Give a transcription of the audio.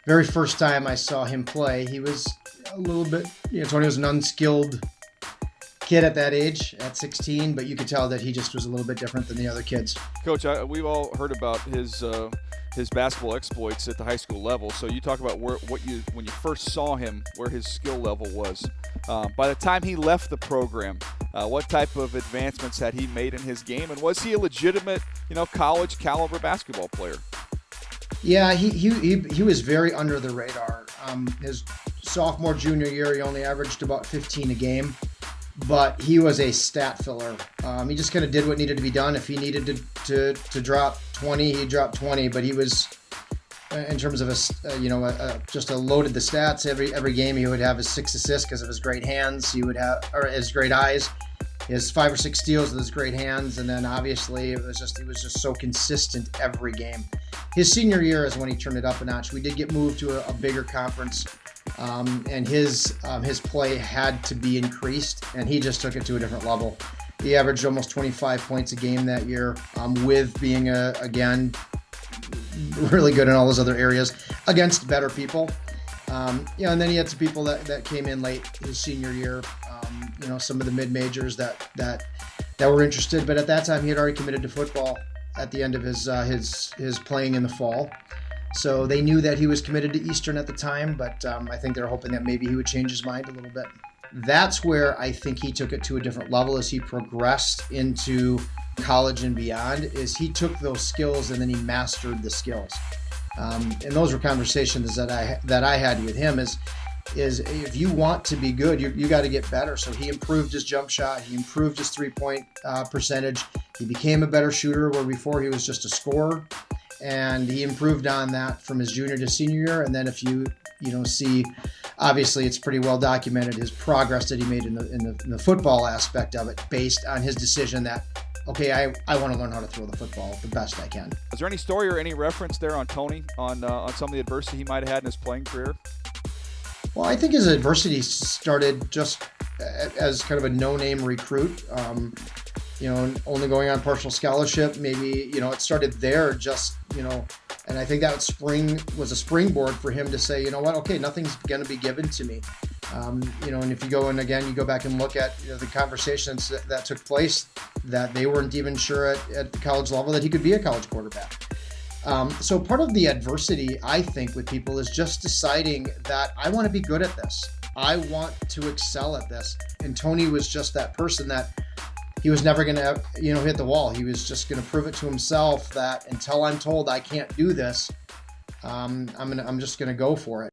very first time I saw him play, he was a little bit, Tony was an unskilled kid at that age, at 16, but you could tell that he just was a little bit different than the other kids. Coach, we've all heard about his basketball exploits at the high school level. So you talk about when you first saw him, where his skill level was. By the time he left the program, what type of advancements had he made in his game, and was he a legitimate, college caliber basketball player? Yeah, he was very under the radar. His sophomore, junior year, he only averaged about 15 a game, but he was a stat filler. He just kind of did what needed to be done. If he needed to drop 20, he dropped 20. But he was, in terms of just loaded the stats. Every game he would have his 6 assists because of his great hands. He would have, or his great eyes. His 5 or 6 steals with his great hands, and then obviously he was just so consistent every game. His senior year is when he turned it up a notch. We did get moved to a bigger conference, and his play had to be increased, and he just took it to a different level. He averaged almost 25 points a game that year, with being again really good in all those other areas against better people. And then he had some people that came in late his senior year. Some of the mid-majors that were interested, but at that time he had already committed to football at the end of his playing in the fall. So they knew that he was committed to Eastern at the time, but I think they're hoping that maybe he would change his mind a little bit. That's where I think he took it to a different level as he progressed into college and beyond, is he took those skills and then he mastered the skills. And those were conversations that I had with him is if you want to be good, you got to get better. So he improved his jump shot. He improved his three-point percentage. He became a better shooter where before he was just a scorer. And he improved on that from his junior to senior year. And then if you see, obviously it's pretty well documented, his progress that he made in the football aspect of it, based on his decision that, okay, I want to learn how to throw the football the best I can. Is there any story or any reference there on Tony on some of the adversity he might have had in his playing career? Well, I think his adversity started just as kind of a no-name recruit, only going on partial scholarship. Maybe, it started there just, and I think that was a springboard for him to say, you know what, okay, nothing's going to be given to me. And if you go in again, you go back and look at the conversations that took place, that they weren't even sure at the college level that he could be a college quarterback. So part of the adversity, I think, with people is just deciding that I want to be good at this. I want to excel at this. And Tony was just that person that he was never going to, hit the wall. He was just going to prove it to himself that until I'm told I can't do this, I'm just going to go for it.